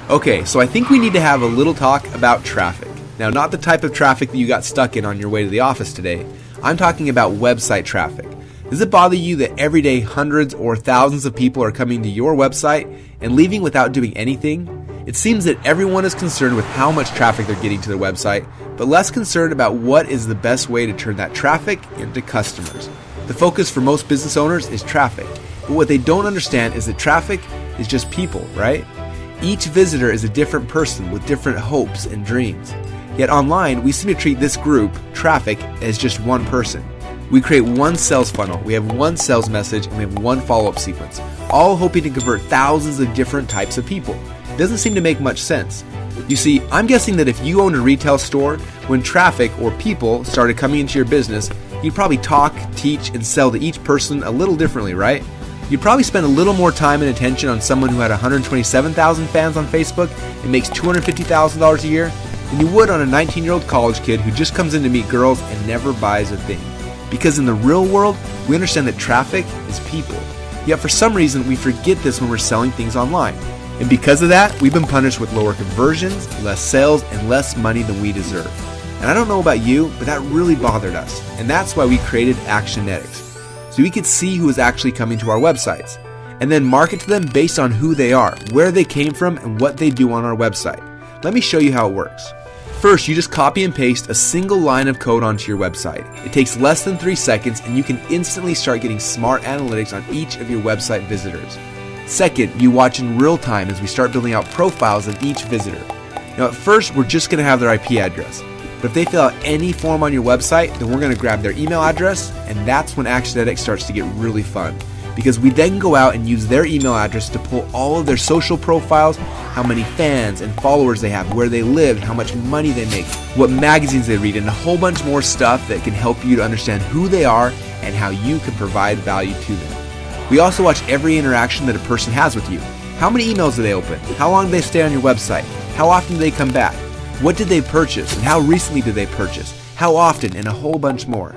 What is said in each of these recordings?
Okay, so I think we need to have a little talk about traffic. Now, not the type of traffic that you got stuck in on your way to the office today. I'm talking about website traffic. Does it bother you that every day hundreds or thousands of people are coming to your website and leaving without doing anything? It seems that everyone is concerned with how much traffic they're getting to their website, but less concerned about what is the best way to turn that traffic into customers. The focus for most business owners is traffic, but what they don't understand is that traffic is just people, right? Each visitor is a different person with different hopes and dreams. Yet online, we seem to treat this group, traffic, as just one person. We create one sales funnel, we have one sales message, and we have one follow-up sequence, all hoping to convert thousands of different types of people. It doesn't seem to make much sense. You see, I'm guessing that if you owned a retail store, when traffic or people started coming into your business, you'd probably talk, teach, and sell to each person a little differently, right? You'd probably spend a little more time and attention on someone who had 127,000 fans on Facebook and makes $250,000 a year than you would on a 19-year-old college kid who just comes in to meet girls and never buys a thing. Because in the real world, we understand that traffic is people. Yet for some reason, we forget this when we're selling things online. And because of that, we've been punished with lower conversions, less sales, and less money than we deserve. And I don't know about you, but that really bothered us. And that's why we created Actionetics. So we could see who is actually coming to our websites, and then market to them based on who they are, where they came from, and what they do on our website. Let me show you how it works. First, you just copy and paste a single line of code onto your website. It takes less than 3 seconds, and you can instantly start getting smart analytics on each of your website visitors. Second, you watch in real time as we start building out profiles of each visitor. Now at first, we're just going to have their IP address. But if they fill out any form on your website, then we're going to grab their email address, and that's when Actionetics starts to get really fun. Because we then go out and use their email address to pull all of their social profiles, how many fans and followers they have, where they live, how much money they make, what magazines they read, and a whole bunch more stuff that can help you to understand who they are and how you can provide value to them. We also watch every interaction that a person has with you. How many emails do they open? How long do they stay on your website? How often do they come back? What did they purchase, and how recently did they purchase? How often, and a whole bunch more.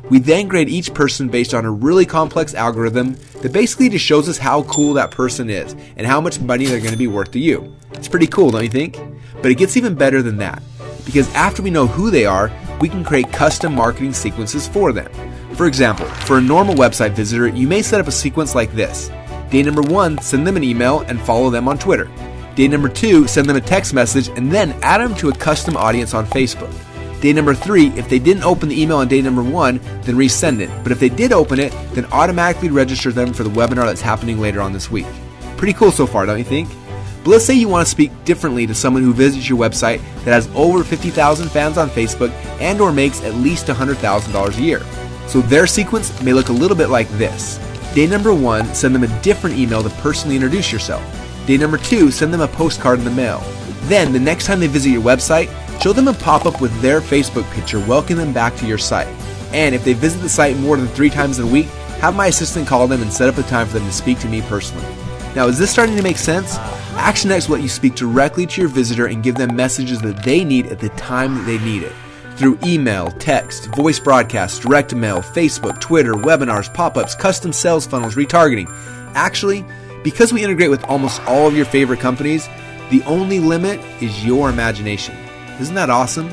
We then grade each person based on a really complex algorithm that basically just shows us how cool that person is and how much money they're going to be worth to you. It's pretty cool, don't you think? But it gets even better than that, because after we know who they are, we can create custom marketing sequences for them. For example, for a normal website visitor, you may set up a sequence like this. Day number 1, send them an email and follow them on Twitter. Day number 2, send them a text message and then add them to a custom audience on Facebook. Day number 3, if they didn't open the email on day number 1, then resend it. But if they did open it, then automatically register them for the webinar that's happening later on this week. Pretty cool so far, don't you think? But let's say you want to speak differently to someone who visits your website that has over 50,000 fans on Facebook and or makes at least $100,000 a year. So their sequence may look a little bit like this. Day number 1, send them a different email to personally introduce yourself. Day number 2, send them a postcard in the mail. Then, the next time they visit your website, show them a pop-up with their Facebook picture welcoming them back to your site. And if they visit the site more than 3 times in a week, have my assistant call them and set up a time for them to speak to me personally. Now, is this starting to make sense? Actionetics will let you speak directly to your visitor and give them messages that they need at the time that they need it. Through email, text, voice broadcasts, direct mail, Facebook, Twitter, webinars, pop-ups, custom sales funnels, retargeting. Actually, because we integrate with almost all of your favorite companies, the only limit is your imagination. Isn't that awesome?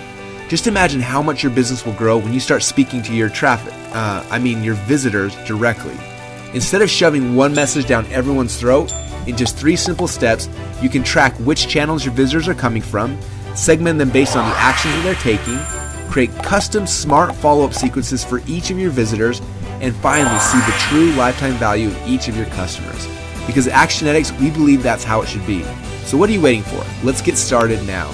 Just imagine how much your business will grow when you start speaking to your your visitors directly. Instead of shoving one message down everyone's throat, in just 3 simple steps, you can track which channels your visitors are coming from, segment them based on the actions that they're taking, create custom smart follow-up sequences for each of your visitors, and finally see the true lifetime value of each of your customers. Because at Actionetics, we believe that's how it should be. So what are you waiting for? Let's get started now.